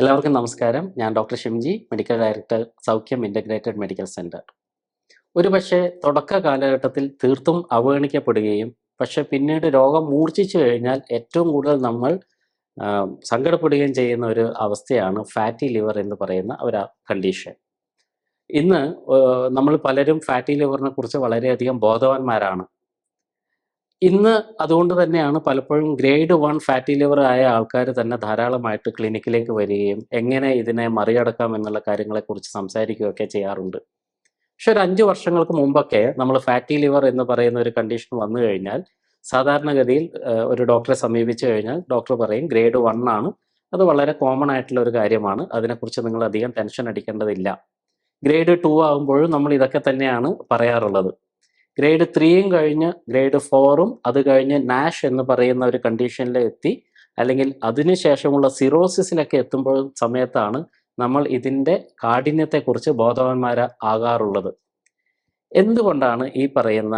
എല്ലാവർക്കും നമസ്കാരം. ഞാൻ ഡോക്ടർ ഷിംജി, മെഡിക്കൽ ഡയറക്ടർ, സൗഖ്യം ഇൻ്റഗ്രേറ്റഡ് മെഡിക്കൽ സെന്റർ. ഒരുപക്ഷെ തുടക്ക കാലഘട്ടത്തിൽ തീർത്തും അവഗണിക്കപ്പെടുകയും പക്ഷെ പിന്നീട് രോഗം മൂർച്ഛിച്ചു കഴിഞ്ഞാൽ ഏറ്റവും കൂടുതൽ നമ്മൾ സങ്കടപ്പെടുകയും ചെയ്യുന്ന ഒരു അവസ്ഥയാണ് ഫാറ്റി ലിവർ എന്ന് പറയുന്ന ഒരു കണ്ടീഷൻ. ഇന്ന് നമ്മൾ പലരും ഫാറ്റി ലിവറിനെ കുറിച്ച് വളരെയധികം ബോധവാന്മാരാണ്. ഇന്ന് അതുകൊണ്ട് തന്നെയാണ് പലപ്പോഴും ഗ്രേഡ് 1 ഫാറ്റി ലിവർ ആയ ആൾക്കാർ തന്നെ ധാരാളമായിട്ട് ക്ലിനിക്കിലേക്ക് വരികയും എങ്ങനെ ഇതിനെ മറികടക്കാം എന്നുള്ള കാര്യങ്ങളെക്കുറിച്ച് സംസാരിക്കുകയൊക്കെ ചെയ്യാറുണ്ട്. പക്ഷെ ഒരു 5 വർഷങ്ങൾക്ക് മുമ്പൊക്കെ നമ്മൾ ഫാറ്റി ലിവർ എന്ന് പറയുന്ന ഒരു കണ്ടീഷൻ വന്നു കഴിഞ്ഞാൽ സാധാരണഗതിയിൽ ഒരു ഡോക്ടറെ സമീപിച്ചു കഴിഞ്ഞാൽ ഡോക്ടർ പറയും ഗ്രേഡ് 1 ആണ്, അത് വളരെ കോമൺ ആയിട്ടുള്ള ഒരു കാര്യമാണ്, അതിനെക്കുറിച്ച് നിങ്ങൾ അധികം ടെൻഷൻ അടിക്കേണ്ടതില്ല. ഗ്രേഡ് 2 ആകുമ്പോഴും നമ്മൾ ഇതൊക്കെ തന്നെയാണ് പറയാറുള്ളത്. ഗ്രേഡ് 3യും കഴിഞ്ഞ് ഗ്രേഡ് 4ഉം അത് കഴിഞ്ഞ് നാഷ് എന്ന് പറയുന്ന ഒരു കണ്ടീഷനിൽ എത്തി, അല്ലെങ്കിൽ അതിനുശേഷമുള്ള സിറോസിസിലൊക്കെ എത്തുമ്പോൾ സമയത്താണ് നമ്മൾ ഇതിൻ്റെ കാഠിന്യത്തെക്കുറിച്ച് ബോധവാന്മാരാകാറുള്ളത്. എന്തുകൊണ്ടാണ് ഈ പറയുന്ന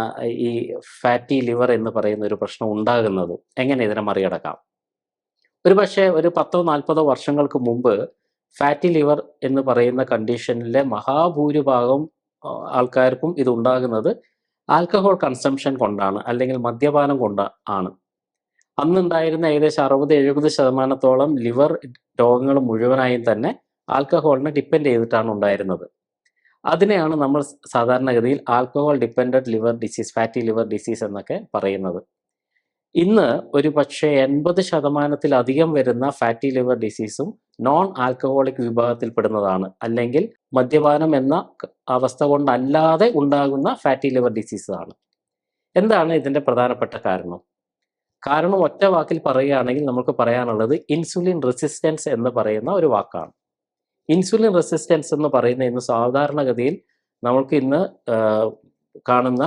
ഈ ഫാറ്റി ലിവർ എന്ന് പറയുന്ന ഒരു പ്രശ്നം ഉണ്ടാകുന്നത്? എങ്ങനെ ഇതിനെ മറികടക്കാം? ഒരുപക്ഷെ ഒരു 10-40 വർഷങ്ങൾക്ക് മുമ്പ് ഫാറ്റി ലിവർ എന്ന് പറയുന്ന കണ്ടീഷനിലെ മഹാഭൂരിഭാഗം ആൾക്കാർക്കും ഇത് ഉണ്ടാകുന്നത് ആൽക്കഹോൾ കൺസംഷൻ കൊണ്ടാണ്, അല്ലെങ്കിൽ മദ്യപാനം ആണ്. അന്നുണ്ടായിരുന്ന ഏകദേശം 60-70% ലിവർ രോഗങ്ങൾ മുഴുവനായും തന്നെ ആൽക്കഹോളിനെ ഡിപ്പെൻഡ് ചെയ്തിട്ടാണ് ഉണ്ടായിരുന്നത്. അതിനെയാണ് നമ്മൾ സാധാരണഗതിയിൽ alcohol depended liver disease, fatty liver disease എന്നൊക്കെ പറയുന്നത്. ഇന്ന് ഒരു പക്ഷേ 80%-ലധികം വരുന്ന ഫാറ്റി ലിവർ ഡിസീസും നോൺ ആൽക്കഹോളിക് വിഭാഗത്തിൽപ്പെടുന്നതാണ്, അല്ലെങ്കിൽ മദ്യപാനം എന്ന അവസ്ഥ കൊണ്ടല്ലാതെ ഉണ്ടാകുന്ന ഫാറ്റി ലിവർ ഡിസീസാണ്. എന്താണ് ഇതിൻ്റെ പ്രധാനപ്പെട്ട കാരണം ഒറ്റ വാക്കിൽ പറയുകയാണെങ്കിൽ നമുക്ക് പറയാനുള്ളത് ഇൻസുലിൻ റെസിസ്റ്റൻസ് എന്ന് പറയുന്ന ഒരു വാക്കാണ്. ഇൻസുലിൻ റെസിസ്റ്റൻസ് എന്ന് പറയുന്ന ഇന്ന് സാധാരണഗതിയിൽ നമുക്ക് ഇന്ന് കാണുന്ന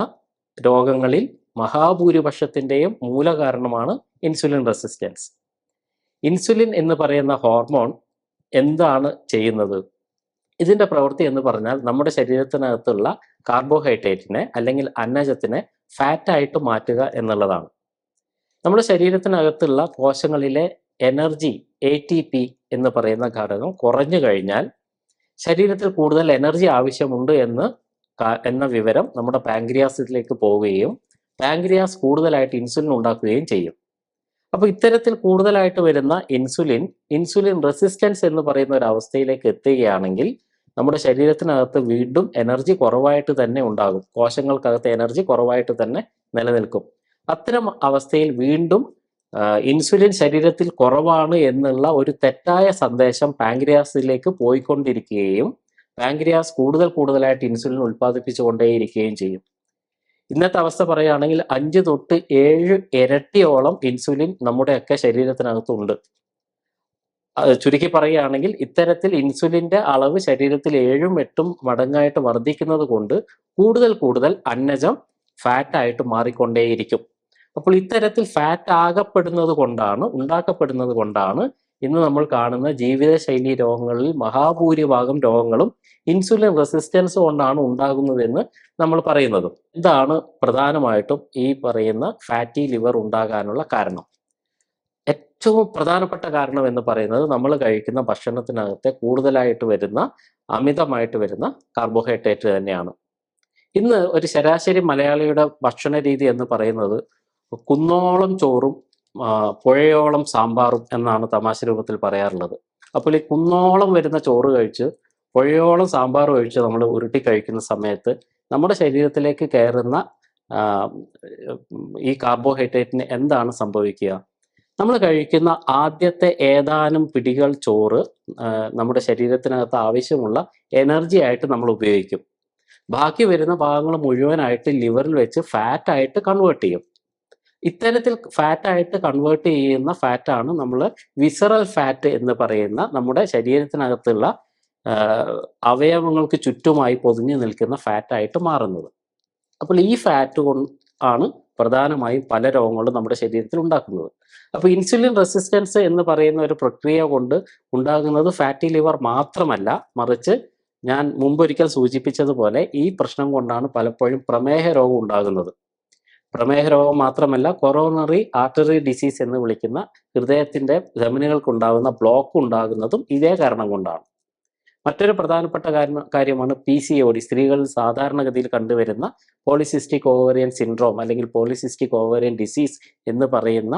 രോഗങ്ങളിൽ മഹാഭൂരിപക്ഷത്തിൻ്റെയും മൂലകാരണമാണ് ഇൻസുലിൻ റെസിസ്റ്റൻസ്. ഇൻസുലിൻ എന്ന് പറയുന്ന ഹോർമോൺ എന്താണ് ചെയ്യുന്നത്? ഇതിൻ്റെ പ്രവൃത്തി എന്ന് പറഞ്ഞാൽ നമ്മുടെ ശരീരത്തിനകത്തുള്ള കാർബോഹൈഡ്രേറ്റിനെ അല്ലെങ്കിൽ അന്നജത്തിനെ ഫാറ്റായിട്ട് മാറ്റുക എന്നുള്ളതാണ്. നമ്മുടെ ശരീരത്തിനകത്തുള്ള കോശങ്ങളിലെ എനർജി ATP എന്ന് പറയുന്ന ഘടകം കുറഞ്ഞു കഴിഞ്ഞാൽ ശരീരത്തിൽ കൂടുതൽ എനർജി ആവശ്യമുണ്ട് എന്ന വിവരം നമ്മുടെ പാൻക്രിയാസിലേക്ക് പോവുകയും പാൻക്രിയാസ് കൂടുതലായിട്ട് ഇൻസുലിൻ ഉണ്ടാക്കുകയും ചെയ്യും. അപ്പോൾ ഇത്തരത്തിൽ കൂടുതലായിട്ട് വരുന്ന ഇൻസുലിൻ റെസിസ്റ്റൻസ് എന്ന് പറയുന്ന ഒരു അവസ്ഥയിലേക്ക് എത്തുകയാണെങ്കിൽ നമ്മുടെ ശരീരത്തിനകത്ത് വീണ്ടും എനർജി കുറവായിട്ട് തന്നെ ഉണ്ടാകും, കോശങ്ങൾക്കകത്ത് എനർജി കുറവായിട്ട് തന്നെ നിലനിൽക്കും. അത്തരം അവസ്ഥയിൽ വീണ്ടും ഇൻസുലിൻ ശരീരത്തിൽ കുറവാണ് എന്നുള്ള ഒരു തെറ്റായ സന്ദേശം പാൻക്രിയാസിലേക്ക് പോയിക്കൊണ്ടിരിക്കുകയും പാൻക്രിയാസ് കൂടുതലായിട്ട് ഇൻസുലിൻ ഉൽപ്പാദിപ്പിച്ചുകൊണ്ടേയിരിക്കുകയും ചെയ്യും. ഇന്നത്തെ അവസ്ഥ പറയുകയാണെങ്കിൽ 5-7 ഇരട്ടിയോളം ഇൻസുലിൻ നമ്മുടെയൊക്കെ ശരീരത്തിനകത്തുണ്ട്. ചുരുക്കി പറയുകയാണെങ്കിൽ ഇത്തരത്തിൽ ഇൻസുലിൻ്റെ അളവ് ശരീരത്തിൽ 7-8 മടങ്ങായിട്ട് വർദ്ധിക്കുന്നത് കൊണ്ട് കൂടുതൽ അന്നജം ഫാറ്റായിട്ട് മാറിക്കൊണ്ടേയിരിക്കും. അപ്പോൾ ഇത്തരത്തിൽ ഫാറ്റ് ഉണ്ടാക്കപ്പെടുന്നത് കൊണ്ടാണ് ഇന്ന് നമ്മൾ കാണുന്ന ജീവിതശൈലി രോഗങ്ങളിൽ മഹാഭൂരിഭാഗം രോഗങ്ങളും ഇൻസുലിൻ റെസിസ്റ്റൻസ് കൊണ്ടാണ് ഉണ്ടാകുന്നതെന്ന് നമ്മൾ പറയുന്നത്. ഇതാണ് പ്രധാനമായിട്ടും ഈ പറയുന്ന ഫാറ്റി ലിവർ ഉണ്ടാകാനുള്ള കാരണം. ഏറ്റവും പ്രധാനപ്പെട്ട കാരണം എന്ന് പറയുന്നത് നമ്മൾ കഴിക്കുന്ന ഭക്ഷണത്തിനകത്തെ അമിതമായിട്ട് വരുന്ന കാർബോഹൈഡ്രേറ്റ് തന്നെയാണ്. ഇന്ന് ഒരു ശരാശരി മലയാളിയുടെ ഭക്ഷണ രീതി എന്ന് പറയുന്നത് കുന്നോളം ചോറും പുഴയോളം സാമ്പാറും എന്നാണ് തമാശ രൂപത്തിൽ പറയാറുള്ളത്. അപ്പോൾ ഈ കുന്നോളം വരുന്ന ചോറ് കഴിച്ച് പുഴയോളം സാമ്പാർ കഴിച്ച് നമ്മൾ ഉരുട്ടി കഴിക്കുന്ന സമയത്ത് നമ്മുടെ ശരീരത്തിലേക്ക് കയറുന്ന ഈ കാർബോഹൈഡ്രേറ്റിന് എന്താണ് സംഭവിക്കുക? നമ്മൾ കഴിക്കുന്ന ആദ്യത്തെ ഏതാനും പിടികൾ ചോറ് നമ്മുടെ ശരീരത്തിനകത്ത് ആവശ്യമുള്ള എനർജി ആയിട്ട് നമ്മൾ ഉപയോഗിക്കും. ബാക്കി വരുന്ന ഭാഗങ്ങൾ മുഴുവനായിട്ട് ലിവറിൽ വെച്ച് ഫാറ്റായിട്ട് കൺവേർട്ട് ചെയ്യും. ഇത്തരത്തിൽ ഫാറ്റായിട്ട് കൺവേർട്ട് ചെയ്യുന്ന ഫാറ്റാണ് നമ്മൾ വിസറൽ ഫാറ്റ് എന്ന് പറയുന്ന നമ്മുടെ ശരീരത്തിനകത്തുള്ള അവയവങ്ങൾക്ക് ചുറ്റുമായി പൊതിഞ്ഞു നിൽക്കുന്ന ഫാറ്റായിട്ട് മാറുന്നത്. അപ്പോൾ ഈ ഫാറ്റ് ആണ് പ്രധാനമായും പല രോഗങ്ങളും നമ്മുടെ ശരീരത്തിൽ ഉണ്ടാക്കുന്നത്. അപ്പോൾ ഇൻസുലിൻ റെസിസ്റ്റൻസ് എന്ന് പറയുന്ന ഒരു പ്രക്രിയ കൊണ്ട് ഉണ്ടാകുന്നത് ഫാറ്റി ലിവർ മാത്രമല്ല, മറിച്ച് ഞാൻ മുമ്പൊരിക്കൽ സൂചിപ്പിച്ചതുപോലെ ഈ പ്രശ്നം കൊണ്ടാണ് പലപ്പോഴും പ്രമേഹ രോഗം ഉണ്ടാകുന്നത്. പ്രമേഹ രോഗം മാത്രമല്ല, കൊറോണറി ആർട്ടറി ഡിസീസ് എന്ന് വിളിക്കുന്ന ഹൃദയത്തിന്റെ ധമനികൾക്കുണ്ടാകുന്ന ബ്ലോക്ക് ഉണ്ടാകുന്നതും ഇതേ കാരണം കൊണ്ടാണ്. മറ്റൊരു പ്രധാനപ്പെട്ട കാര്യമാണ് PCOD. സ്ത്രീകളിൽ സാധാരണഗതിയിൽ കണ്ടുവരുന്ന പോളിസിസ്റ്റിക് ഓവേറിയൻ സിൻഡ്രോം അല്ലെങ്കിൽ പോളിസിസ്റ്റിക് ഓവേറിയൻ ഡിസീസ് എന്ന് പറയുന്ന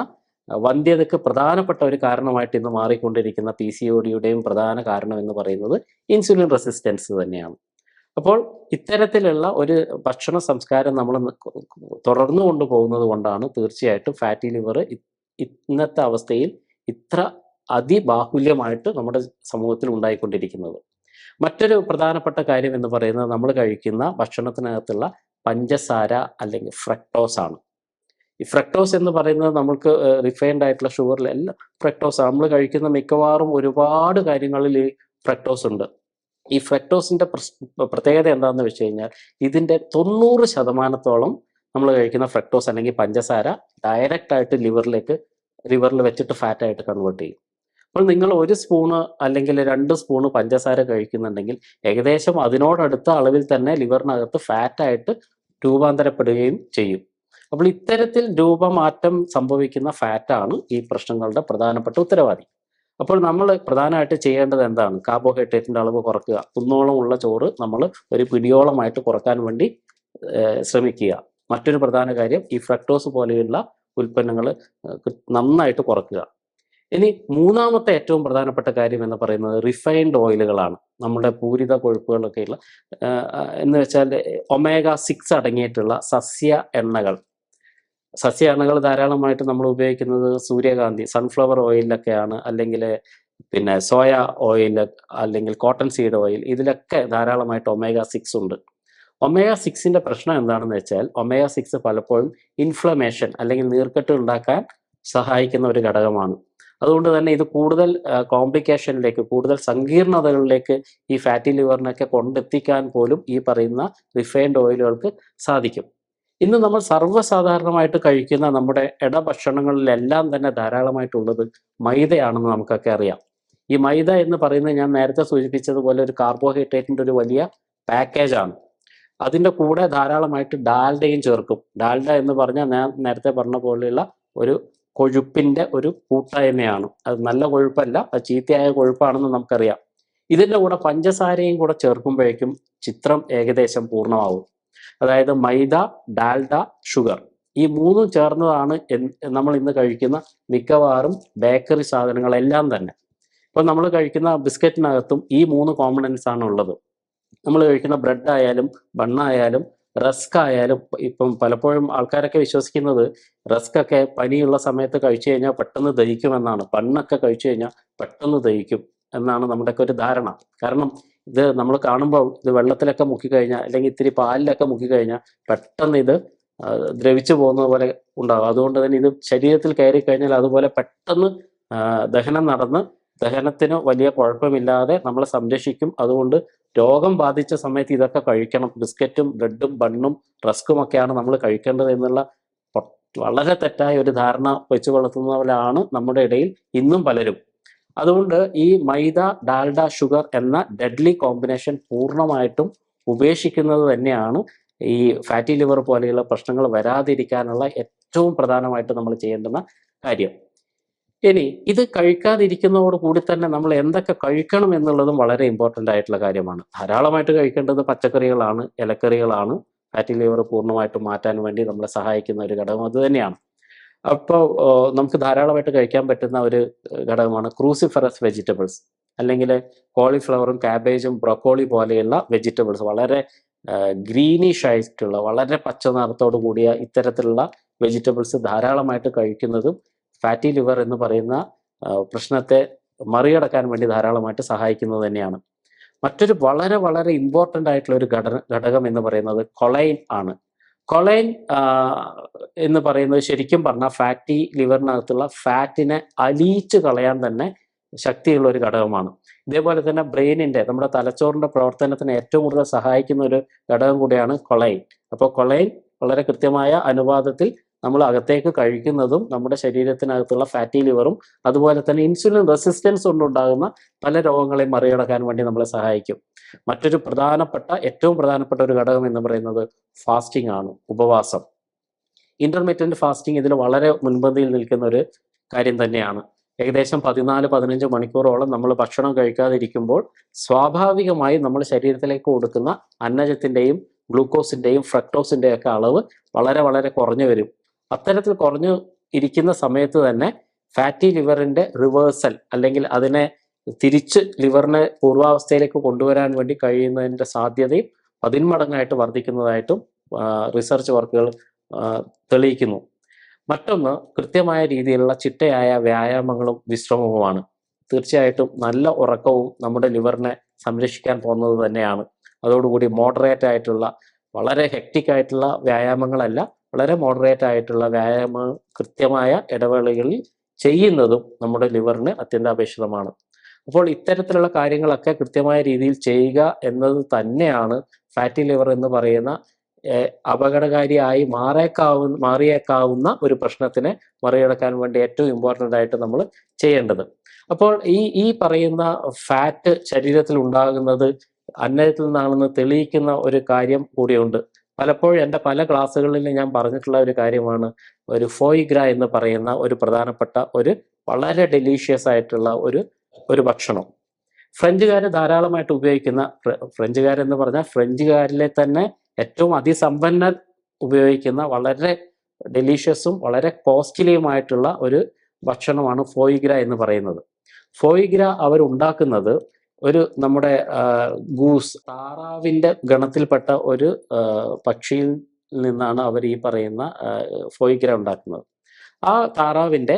വന്ധ്യതയ്ക്ക് പ്രധാനപ്പെട്ട ഒരു കാരണമായിട്ട് ഇന്ന് മാറിക്കൊണ്ടിരിക്കുന്ന PCODയുടെയും പ്രധാന കാരണം എന്ന് പറയുന്നത് ഇൻസുലിൻ റെസിസ്റ്റൻസ് തന്നെയാണ്. അപ്പോൾ ഇത്തരത്തിലുള്ള ഒരു ഭക്ഷണ സംസ്കാരം നമ്മൾ തുടർന്നു കൊണ്ടുപോകുന്നത് കൊണ്ടാണ് തീർച്ചയായിട്ടും ഫാറ്റി ലിവർ ഇന്നത്തെ അവസ്ഥയിൽ ഇത്ര അതിബാഹുല്യമായിട്ട് നമ്മുടെ സമൂഹത്തിൽ ഉണ്ടായിക്കൊണ്ടിരിക്കുന്നത്. മറ്റൊരു പ്രധാനപ്പെട്ട കാര്യം എന്ന് പറയുന്നത് നമ്മൾ കഴിക്കുന്ന ഭക്ഷണത്തിനകത്തുള്ള പഞ്ചസാര അല്ലെങ്കിൽ ഫ്രക്ടോസ് ആണ്. ഈ ഫ്രക്ടോസ് എന്ന് പറയുന്നത് നമുക്ക് റിഫൈൻഡ് ആയിട്ടുള്ള ഷുഗറിലെല്ലാം ഫ്രക്ടോസ്, നമ്മൾ കഴിക്കുന്ന മിക്കവാറും ഒരുപാട് കാര്യങ്ങളിൽ ഈ ഫ്രക്ടോസ് ഉണ്ട്. ഈ ഫ്രക്ടോസിന്റെ പ്രത്യേകത എന്താണെന്ന് വെച്ച് കഴിഞ്ഞാൽ ഇതിന്റെ 90% നമ്മൾ കഴിക്കുന്ന ഫ്രക്ടോസ് അല്ലെങ്കിൽ പഞ്ചസാര ഡയറക്റ്റ് ആയിട്ട് ലിവറിൽ വെച്ചിട്ട് ഫാറ്റായിട്ട് കൺവേർട്ട് ചെയ്യും. അപ്പോൾ നിങ്ങൾ 1 സ്പൂണ് അല്ലെങ്കിൽ 2 സ്പൂണ് പഞ്ചസാര കഴിക്കുന്നുണ്ടെങ്കിൽ ഏകദേശം അതിനോടടുത്ത അളവിൽ തന്നെ ലിവറിനകത്ത് ഫാറ്റായിട്ട് രൂപാന്തരപ്പെടുകയും ചെയ്യും. അപ്പോൾ ഇത്തരത്തിൽ രൂപമാറ്റം സംഭവിക്കുന്ന ഫാറ്റാണ് ഈ പ്രശ്നങ്ങളുടെ പ്രധാനപ്പെട്ട ഉത്തരവാദി. അപ്പോൾ നമ്മൾ പ്രധാനമായിട്ട് ചെയ്യേണ്ടത് എന്താണ്? കാർബോഹൈഡ്രേറ്റിന്റെ അളവ് കുറക്കുക. കുന്നോളം ഉള്ള ചോറ് നമ്മൾ ഒരു പിടിയോളമായിട്ട് കുറക്കാൻ വേണ്ടി ശ്രമിക്കുക. മറ്റൊരു പ്രധാന കാര്യം ഈ ഫ്രക്ടോസ് പോലെയുള്ള ഉൽപ്പന്നങ്ങൾ നന്നായിട്ട് കുറക്കുക. ഇനി മൂന്നാമത്തെ ഏറ്റവും പ്രധാനപ്പെട്ട കാര്യം എന്ന് പറയുന്നത് റിഫൈൻഡ് ഓയിലുകളാണ്. നമ്മുടെ പൂരിത കൊഴുപ്പുകളൊക്കെയുള്ള എന്ന് വെച്ചാൽ omega-6 അടങ്ങിയിട്ടുള്ള സസ്യ എണ്ണകൾ ധാരാളമായിട്ട് നമ്മൾ ഉപയോഗിക്കുന്നത് സൂര്യകാന്തി, സൺഫ്ലവർ ഓയിലൊക്കെയാണ്, അല്ലെങ്കിൽ പിന്നെ സോയ ഓയിൽ അല്ലെങ്കിൽ കോട്ടൺ സീഡ് ഓയിൽ, ഇതിലൊക്കെ ധാരാളമായിട്ട് omega-6 ഉണ്ട്. omega-6ന്റെ പ്രശ്നം എന്താണെന്ന് വെച്ചാൽ omega-6 പലപ്പോഴും ഇൻഫ്ലമേഷൻ അല്ലെങ്കിൽ നീർക്കെട്ട് ഉണ്ടാക്കാൻ സഹായിക്കുന്ന ഒരു ഘടകമാണ്. അതുകൊണ്ട് തന്നെ ഇത് കൂടുതൽ കോംപ്ലിക്കേഷനിലേക്ക്, കൂടുതൽ സങ്കീർണതകളിലേക്ക് ഈ ഫാറ്റി ലിവറിനൊക്കെ കൊണ്ടെത്തിക്കാൻ പോലും ഈ പറയുന്ന റിഫൈൻഡ് ഓയിലുകൾക്ക് സാധിക്കും. ഇന്ന് നമ്മൾ സർവ്വസാധാരണമായിട്ട് കഴിക്കുന്ന നമ്മുടെ ഭക്ഷണങ്ങളിലെല്ലാം തന്നെ ധാരാളമായിട്ടുള്ളത് മൈദയാണെന്ന് നമുക്കൊക്കെ അറിയാം. ഈ മൈദ എന്ന് പറയുന്നത് ഞാൻ നേരത്തെ സൂചിപ്പിച്ചതുപോലെ ഒരു കാർബോഹൈഡ്രേറ്റിന്റെ ഒരു വലിയ പാക്കേജാണ്. അതിൻ്റെ കൂടെ ധാരാളമായിട്ട് ഡാൽഡയും ചേർക്കും. ഡാൽഡ എന്ന് പറഞ്ഞാൽ ഞാൻ നേരത്തെ പറഞ്ഞ പോലെയുള്ള ഒരു കൊഴുപ്പിന്റെ ഒരു കൂട്ടായ്മയാണ്. അത് നല്ല കൊഴുപ്പല്ല, അത് ചീത്തയായ കൊഴുപ്പാണെന്ന് നമുക്കറിയാം. ഇതിൻ്റെ കൂടെ പഞ്ചസാരയും കൂടെ ചേർക്കുമ്പോഴേക്കും ചിത്രം ഏകദേശം പൂർണ്ണമാവും. അതായത് മൈദ, ഡാൽഡ, ഷുഗർ, ഈ മൂന്നും ചേർന്നതാണ് നമ്മൾ ഇന്ന് കഴിക്കുന്ന മിക്കവാറും ബേക്കറി സാധനങ്ങളെല്ലാം തന്നെ. ഇപ്പം നമ്മൾ കഴിക്കുന്ന ബിസ്ക്കറ്റിനകത്തും ഈ 3 കോമ്പണൻസ് ആണ് ഉള്ളത്. നമ്മൾ കഴിക്കുന്ന ബ്രെഡ് ആയാലും ബണ്ണായാലും റസ്ക് ആയാലും, ഇപ്പം പലപ്പോഴും ആൾക്കാരൊക്കെ വിശ്വസിക്കുന്നത് റസ്ക് ഒക്കെ പനിയുള്ള സമയത്ത് കഴിച്ചു കഴിഞ്ഞാൽ പെട്ടെന്ന് ദഹിക്കുമെന്നാണ്. ബണ്ണൊക്കെ കഴിച്ചു കഴിഞ്ഞാൽ പെട്ടെന്ന് ദഹിക്കും എന്നാണ് നമ്മുടെയൊക്കെ ഒരു ധാരണ. കാരണം ഇത് നമ്മൾ കാണുമ്പോൾ ഇത് വെള്ളത്തിലൊക്കെ മുക്കിക്കഴിഞ്ഞാൽ അല്ലെങ്കിൽ ഇത്തിരി പാലിലൊക്കെ മുക്കിക്കഴിഞ്ഞാൽ പെട്ടെന്ന് ഇത് ദ്രവിച്ചു പോകുന്നത് പോലെ ഉണ്ടാകും. അതുകൊണ്ട് തന്നെ ഇത് ശരീരത്തിൽ കയറി കഴിഞ്ഞാൽ അതുപോലെ പെട്ടെന്ന് ദഹനം നടന്ന് ദഹനത്തിന് വലിയ കുഴപ്പമില്ലാതെ നമ്മളെ സംരക്ഷിക്കും. അതുകൊണ്ട് രോഗം ബാധിച്ച സമയത്ത് ഇതൊക്കെ കഴിക്കണം. ബിസ്ക്കറ്റും ബ്രെഡും ബണ്ണും റസ്കും ഒക്കെയാണ് നമ്മൾ കഴിക്കേണ്ടത് എന്നുള്ള വളരെ തെറ്റായ ഒരു ധാരണ വെച്ച് വളർത്തുന്നവരാണ് നമ്മുടെ ഇടയിൽ ഇന്നും പലരും. അതുകൊണ്ട് ഈ മൈദ, ഡാൽഡ, ഷുഗർ എന്ന ഡെഡ്ലി കോമ്പിനേഷൻ പൂർണ്ണമായിട്ടും ഉപേക്ഷിക്കുന്നത് തന്നെയാണ് ഈ ഫാറ്റി ലിവർ പോലെയുള്ള പ്രശ്നങ്ങൾ വരാതിരിക്കാനുള്ള ഏറ്റവും പ്രധാനമായിട്ട് നമ്മൾ ചെയ്യേണ്ടുന്ന കാര്യം. ഇനി ഇത് കഴിക്കാതിരിക്കുന്നതോട് കൂടി തന്നെ നമ്മൾ എന്തൊക്കെ കഴിക്കണം എന്നുള്ളതും വളരെ ഇമ്പോർട്ടൻ്റ് ആയിട്ടുള്ള കാര്യമാണ്. ധാരാളമായിട്ട് കഴിക്കേണ്ടത് പച്ചക്കറികളാണ്, ഇലക്കറികളാണ്. ഫാറ്റി ലിവർ പൂർണ്ണമായിട്ടും മാറ്റാൻ വേണ്ടി നമ്മളെ സഹായിക്കുന്ന ഒരു ഘടകം അത് തന്നെയാണ്. അപ്പോൾ നമുക്ക് ധാരാളമായിട്ട് കഴിക്കാൻ പറ്റുന്ന ഒരു ഘടകമാണ് ക്രൂസിഫറസ് വെജിറ്റബിൾസ്, അല്ലെങ്കിൽ കോളിഫ്ലവറും കാബേജും ബ്രൊക്കോളി പോലെയുള്ള വെജിറ്റബിൾസ്. വളരെ ഗ്രീനിഷ് ആയിട്ടുള്ള വളരെ പച്ച നിറത്തോടു കൂടിയ ഇത്തരത്തിലുള്ള വെജിറ്റബിൾസ് ധാരാളമായിട്ട് കഴിക്കുന്നതും ഫാറ്റി ലിവർ എന്ന് പറയുന്ന പ്രശ്നത്തെ മറികടക്കാൻ വേണ്ടി ധാരാളമായിട്ട് സഹായിക്കുന്നത് തന്നെയാണ്. മറ്റൊരു വളരെ വളരെ ഇമ്പോർട്ടൻ്റ് ആയിട്ടുള്ള ഒരു ഘടകം എന്ന് പറയുന്നത് കൊളൈൻ ആണ്. കൊളൈൻ എന്ന് പറയുന്നത് ശരിക്കും പറഞ്ഞാൽ ഫാറ്റി ലിവറിനകത്തുള്ള ഫാറ്റിനെ അലിയിച്ച് കളയാൻ തന്നെ ശക്തിയുള്ള ഒരു ഘടകമാണ്. ഇതേപോലെ തന്നെ ബ്രെയിനിന്റെ, നമ്മുടെ തലച്ചോറിന്റെ പ്രവർത്തനത്തിന് ഏറ്റവും കൂടുതൽ സഹായിക്കുന്ന ഒരു ഘടകം കൂടിയാണ് കൊളൈൻ. അപ്പോൾ കൊളൈൻ വളരെ കൃത്യമായ അനുപാതത്തിൽ നമ്മൾ അകത്തേക്ക് കഴിക്കുന്നതും നമ്മുടെ ശരീരത്തിനകത്തുള്ള ഫാറ്റി ലിവറും അതുപോലെ തന്നെ ഇൻസുലിൻ റെസിസ്റ്റൻസ് കൊണ്ടുണ്ടാകുന്ന പല രോഗങ്ങളെയും മറികടക്കാൻ വേണ്ടി നമ്മളെ സഹായിക്കും. മറ്റൊരു ഏറ്റവും പ്രധാനപ്പെട്ട ഒരു ഘടകം എന്ന് പറയുന്നത് ഫാസ്റ്റിംഗ് ആണ്, ഉപവാസം. ഇന്റർമീഡിയന്റ് ഫാസ്റ്റിംഗ് ഇതിൽ വളരെ മുൻപന്തിയിൽ നിൽക്കുന്ന ഒരു കാര്യം തന്നെയാണ്. ഏകദേശം 14-15 മണിക്കൂറോളം നമ്മൾ ഭക്ഷണം കഴിക്കാതിരിക്കുമ്പോൾ സ്വാഭാവികമായും നമ്മൾ ശരീരത്തിലേക്ക് കൊടുക്കുന്ന അന്നജത്തിൻ്റെയും ഗ്ലൂക്കോസിൻ്റെയും ഫ്രക്ടോസിൻ്റെയും ഒക്കെ അളവ് വളരെ വളരെ കുറഞ്ഞു വരും. അത്തരത്തിൽ കുറഞ്ഞു ഇരിക്കുന്ന സമയത്ത് തന്നെ ഫാറ്റി ലിവറിൻ്റെ റിവേഴ്സൽ അല്ലെങ്കിൽ അതിനെ തിരിച്ച് ലിവറിനെ പൂർവാവസ്ഥയിലേക്ക് കൊണ്ടുവരാൻ വേണ്ടി കഴിയുന്നതിൻ്റെ സാധ്യതയും 10 മടങ്ങായിട്ട് വർദ്ധിക്കുന്നതായിട്ടും റിസർച്ച് വർക്കുകൾ തെളിയിക്കുന്നു. മറ്റൊന്ന് കൃത്യമായ രീതിയിലുള്ള ചിട്ടയായ വ്യായാമങ്ങളും വിശ്രമവുമാണ്. തീർച്ചയായിട്ടും നല്ല ഉറക്കവും നമ്മുടെ ലിവറിനെ സംരക്ഷിക്കാൻ പോകുന്നത് തന്നെയാണ്. അതോടുകൂടി മോഡറേറ്റ് ആയിട്ടുള്ള വളരെ ഹെക്റ്റിക് ആയിട്ടുള്ള വ്യായാമങ്ങളല്ല, വളരെ മോഡറേറ്റ് ആയിട്ടുള്ള വ്യായാമങ്ങൾ കൃത്യമായ ഇടവേളകളിൽ ചെയ്യുന്നതും നമ്മുടെ ലിവറിന് അത്യന്താപേക്ഷിതമാണ്. അപ്പോൾ ഇത്തരത്തിലുള്ള കാര്യങ്ങളൊക്കെ കൃത്യമായ രീതിയിൽ ചെയ്യുക എന്നത് തന്നെയാണ് ഫാറ്റി ലിവർ എന്ന് പറയുന്ന അപകടകാരിയായി മാറിയേക്കാവുന്ന ഒരു പ്രശ്നത്തിനെ മറികടക്കാൻ വേണ്ടി ഏറ്റവും ഇമ്പോർട്ടൻ്റ് ആയിട്ട് നമ്മൾ ചെയ്യേണ്ടത്. അപ്പോൾ ഈ പറയുന്ന ഫാറ്റ് ശരീരത്തിൽ ഉണ്ടാകുന്നത് അന്നജത്തിൽ നിന്നാണെന്ന് തെളിയിക്കുന്ന ഒരു കാര്യം കൂടിയുണ്ട്. പലപ്പോഴും എൻ്റെ പല ക്ലാസ്സുകളിൽ ഞാൻ പറഞ്ഞിട്ടുള്ള ഒരു കാര്യമാണ് ഒരു ഫോയിഗ്ര എന്ന് പറയുന്ന ഒരു പ്രധാനപ്പെട്ട ഒരു വളരെ ഡെലീഷ്യസ് ആയിട്ടുള്ള ഒരു ഭക്ഷണം. ഫ്രഞ്ചുകാർ ധാരാളമായിട്ട് ഉപയോഗിക്കുന്ന, ഫ്രഞ്ചുകാരെന്ന് പറഞ്ഞാൽ ഫ്രഞ്ചുകാരിലെ തന്നെ ഏറ്റവും അതിസമ്പന്നർ ഉപയോഗിക്കുന്ന വളരെ ഡെലീഷ്യസും വളരെ കോസ്റ്റ്ലിയുമായിട്ടുള്ള ഒരു ഭക്ഷണമാണ് ഫോയിഗ്ര എന്ന് പറയുന്നത്. ഫോയിഗ്ര അവരുണ്ടാക്കുന്നത് ഒരു നമ്മുടെ ഗൂസ്, താറാവിൻ്റെ ഗണത്തിൽപ്പെട്ട ഒരു പക്ഷിയിൽ നിന്നാണ് അവർ ഈ പറയുന്ന ഫോയിഗ്ര ഉണ്ടാക്കുന്നത്. ആ താറാവിൻ്റെ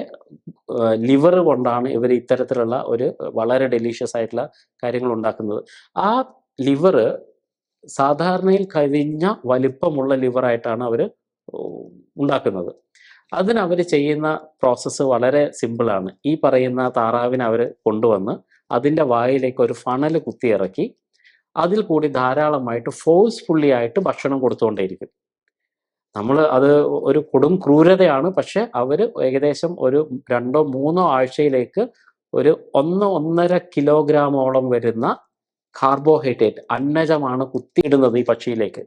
ലിവർ കൊണ്ടാണ് ഇവർ ഇത്തരത്തിലുള്ള ഒരു വളരെ ഡെലീഷ്യസ് ആയിട്ടുള്ള കാര്യങ്ങൾ ഉണ്ടാക്കുന്നത്. ആ ലിവർ സാധാരണയിൽ കവിഞ്ഞ വലിപ്പമുള്ള ലിവറായിട്ടാണ് അവർ ഉണ്ടാക്കുന്നത്. അതിനവർ ചെയ്യുന്ന പ്രോസസ്സ് വളരെ സിമ്പിളാണ്. ഈ പറയുന്ന താറാവിനെ അവർ കൊണ്ടുവന്ന് അതിൻ്റെ വായിലേക്ക് ഒരു ഫണൽ കുത്തിയിറക്കി അതിൽ കൂടി ധാരാളമായിട്ട് ഫോഴ്സ്ഫുള്ളി ആയിട്ട് ഭക്ഷണം കൊടുത്തുകൊണ്ടേയിരിക്കും. നമ്മൾ അത് ഒരു കൊടും ക്രൂരതയാണ്. പക്ഷെ അവർ ഏകദേശം ഒരു 2-3 ആഴ്ചയിലേക്ക് ഒരു 1-1.5 കിലോഗ്രാമോളം വരുന്ന കാർബോഹൈഡ്രേറ്റ് അന്നജമാണ് കുത്തിയിടുന്നത് ഈ പക്ഷിയിലേക്ക്.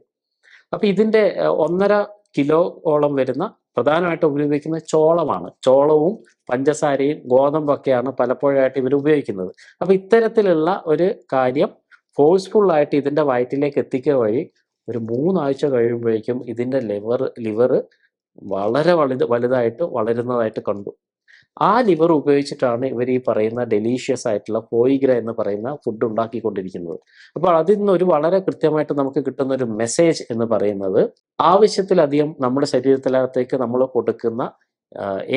അപ്പം ഇതിൻ്റെ 1.5 കിലോയോളം വരുന്ന പ്രധാനമായിട്ട് ഉപയോഗിക്കുന്ന ചോളമാണ്. ചോളവും പഞ്ചസാരയും ഗോതമ്പൊക്കെയാണ് പലപ്പോഴായിട്ട് ഇവർ ഉപയോഗിക്കുന്നത്. അപ്പം ഇത്തരത്തിലുള്ള ഒരു കാര്യം ഫോഴ്സ്ഫുള്ളായിട്ട് ഇതിൻ്റെ വയറ്റിലേക്ക് എത്തിക്കുക വഴി ഒരു 3 ആഴ്ച കഴിയുമ്പോഴേക്കും ഇതിൻ്റെ ലിവർ വളരെ വലുതായിട്ട് വളരുന്നതായിട്ട് കണ്ടു. ആ ലിവർ ഉപയോഗിച്ചിട്ടാണ് ഇവർ ഈ പറയുന്ന ഡെലീഷ്യസ് ആയിട്ടുള്ള ഫോയിഗ്ര എന്ന് പറയുന്ന ഫുഡ് ഉണ്ടാക്കിക്കൊണ്ടിരിക്കുന്നത്. അപ്പോൾ അതിൽ നിന്ന് ഒരു വളരെ കൃത്യമായിട്ട് നമുക്ക് കിട്ടുന്ന ഒരു മെസ്സേജ് എന്ന് പറയുന്നത് ആവശ്യത്തിലധികം നമ്മുടെ ശരീരത്തിനകത്തേക്ക് നമ്മൾ കൊടുക്കുന്ന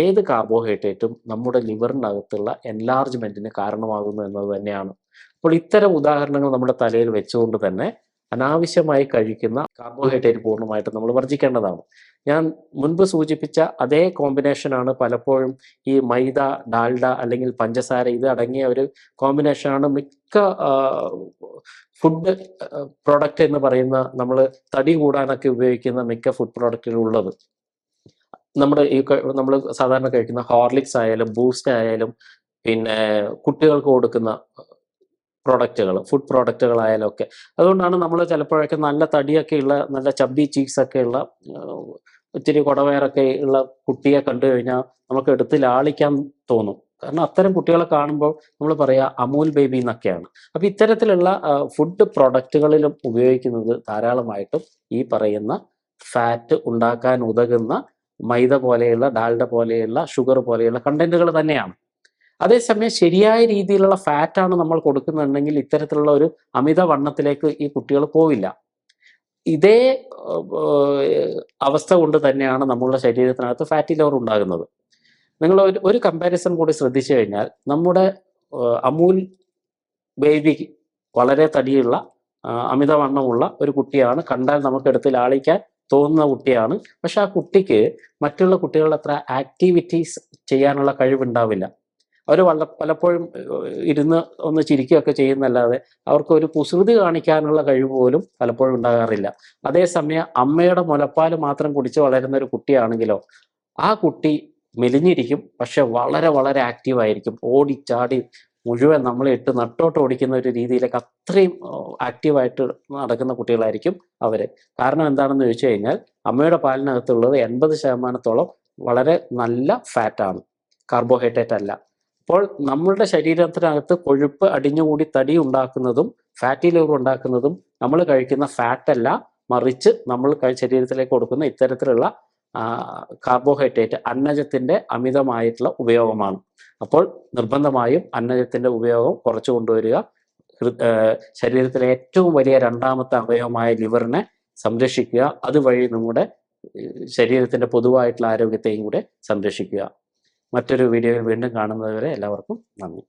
ഏത് കാർബോഹൈഡ്രേറ്റും നമ്മുടെ ലിവറിനകത്തുള്ള എൻലാർജ്മെന്റിന് കാരണമാകുന്നു എന്നത് തന്നെയാണ്. അപ്പോൾ ഇത്തരം ഉദാഹരണങ്ങൾ നമ്മുടെ തലയിൽ വെച്ചുകൊണ്ട് തന്നെ അനാവശ്യമായി കഴിക്കുന്ന കാർബോഹൈഡ്രേറ്റ് പൂർണ്ണമായിട്ട് നമ്മൾ വർജിക്കേണ്ടതാണ്. ഞാൻ മുൻപ് സൂചിപ്പിച്ച അതേ കോമ്പിനേഷനാണ് പലപ്പോഴും ഈ മൈദ, ഡാൽഡ അല്ലെങ്കിൽ പഞ്ചസാര ഇത് അടങ്ങിയ ഒരു കോമ്പിനേഷനാണ് മിക്ക ഫുഡ് പ്രോഡക്റ്റ് എന്ന് പറയുന്ന നമ്മൾ തടി കൂടാനൊക്കെ ഉപയോഗിക്കുന്ന മിക്ക ഫുഡ് പ്രോഡക്റ്റുകളുള്ളത്. നമ്മൾ സാധാരണ കഴിക്കുന്ന ഹോർലിക്സ് ആയാലും ബൂസ്റ്റ് ആയാലും പിന്നെ കുട്ടികൾക്ക് കൊടുക്കുന്ന പ്രോഡക്റ്റുകൾ, ഫുഡ് പ്രോഡക്റ്റുകളായാലും ഒക്കെ. അതുകൊണ്ടാണ് നമ്മൾ ചിലപ്പോഴൊക്കെ നല്ല തടിയൊക്കെ ഉള്ള, നല്ല ചബ്ബി ചീക്സൊക്കെ ഉള്ള, ഇത്തിരി കുടവയറൊക്കെ ഉള്ള കുട്ടിയെ കണ്ടു കഴിഞ്ഞാൽ നമുക്ക് എടുത്ത് ലാളിക്കാൻ തോന്നും. കാരണം അത്തരം കുട്ടികളെ കാണുമ്പോൾ നമ്മൾ പറയുക അമൂൽ ബേബി എന്നൊക്കെയാണ്. അപ്പം ഇത്തരത്തിലുള്ള ഫുഡ് പ്രോഡക്റ്റുകളിലും ഉപയോഗിക്കുന്നത് ധാരാളമായിട്ടും ഈ പറയുന്ന ഫാറ്റ് ഉണ്ടാക്കാൻ ഉതകുന്ന മൈദ പോലെയുള്ള, ഡാൽഡ പോലെയുള്ള, ഷുഗർ പോലെയുള്ള കണ്ടന്റുകൾ തന്നെയാണ്. അതേസമയം ശരിയായ രീതിയിലുള്ള ഫാറ്റാണ് നമ്മൾ കൊടുക്കുന്നുണ്ടെങ്കിൽ ഇത്തരത്തിലുള്ള ഒരു അമിതവണ്ണത്തിലേക്ക് ഈ കുട്ടികൾ പോവില്ല. ഇതേ അവസ്ഥ കൊണ്ട് തന്നെയാണ് നമ്മളുടെ ശരീരത്തിനകത്ത് ഫാറ്റി ലിവർ ഉണ്ടാകുന്നത്. നിങ്ങൾ ഒരു കമ്പാരിസൺ കൂടി ശ്രദ്ധിച്ചു കഴിഞ്ഞാൽ നമ്മുടെ അമൂൽ ബേബി വളരെ തടിയുള്ള അമിതവണ്ണമുള്ള ഒരു കുട്ടിയാണ്. കണ്ടാൽ നമുക്കെടുത്ത് ലാളിക്കാൻ തോന്നുന്ന കുട്ടിയാണ്. പക്ഷെ ആ കുട്ടിക്ക് മറ്റുള്ള കുട്ടികളുടെ അത്ര ആക്ടിവിറ്റീസ് ചെയ്യാനുള്ള കഴിവുണ്ടാവില്ല. അവർ പലപ്പോഴും ഇരുന്ന് ഒന്ന് ചിരിക്കുകയൊക്കെ ചെയ്യുന്നല്ലാതെ അവർക്ക് ഒരു കുസൃതി കാണിക്കാനുള്ള കഴിവ് പോലും പലപ്പോഴും ഉണ്ടാകാറില്ല. അതേസമയം അമ്മയുടെ മുലപ്പാൽ മാത്രം കുടിച്ച് വളരുന്ന ഒരു കുട്ടിയാണെങ്കിലോ ആ കുട്ടി മെലിഞ്ഞിരിക്കും, പക്ഷെ വളരെ വളരെ ആക്റ്റീവായിരിക്കും. ഓടിച്ചാടി മുഴുവൻ നമ്മളെ ഇട്ട് നട്ടോട്ട് ഓടിക്കുന്ന ഒരു രീതിയിലേക്ക് അത്രയും ആക്റ്റീവായിട്ട് നടക്കുന്ന കുട്ടികളായിരിക്കും അവർ. കാരണം എന്താണെന്ന് ചോദിച്ചു കഴിഞ്ഞാൽ അമ്മയുടെ പാലിനകത്തുള്ളത് 80% വളരെ നല്ല ഫാറ്റാണ്, കാർബോഹൈഡ്രേറ്റ് അല്ല. അപ്പോൾ നമ്മളുടെ ശരീരത്തിനകത്ത് കൊഴുപ്പ് അടിഞ്ഞുകൂടി തടി ഉണ്ടാക്കുന്നതും ഫാറ്റി ലിവർ ഉണ്ടാക്കുന്നതും നമ്മൾ കഴിക്കുന്ന ഫാറ്റല്ല, മറിച്ച് നമ്മൾ ശരീരത്തിലേക്ക് കൊടുക്കുന്ന ഇത്തരത്തിലുള്ള കാർബോഹൈഡ്രേറ്റ്, അന്നജത്തിൻ്റെ അമിതമായിട്ടുള്ള ഉപയോഗമാണ്. അപ്പോൾ നിർബന്ധമായും അന്നജത്തിൻ്റെ ഉപയോഗം കുറച്ചു കൊണ്ടുവരിക. ശരീരത്തിലെ ഏറ്റവും വലിയ രണ്ടാമത്തെ അവയവമായ ലിവറിനെ സംരക്ഷിക്കുക. അതുവഴി നമ്മുടെ ശരീരത്തിൻ്റെ പൊതുവായിട്ടുള്ള ആരോഗ്യത്തെയും കൂടെ സംരക്ഷിക്കുക. മറ്റൊരു വീഡിയോയിൽ വീണ്ടും കാണുന്നതുവരെ എല്ലാവർക്കും നന്ദി.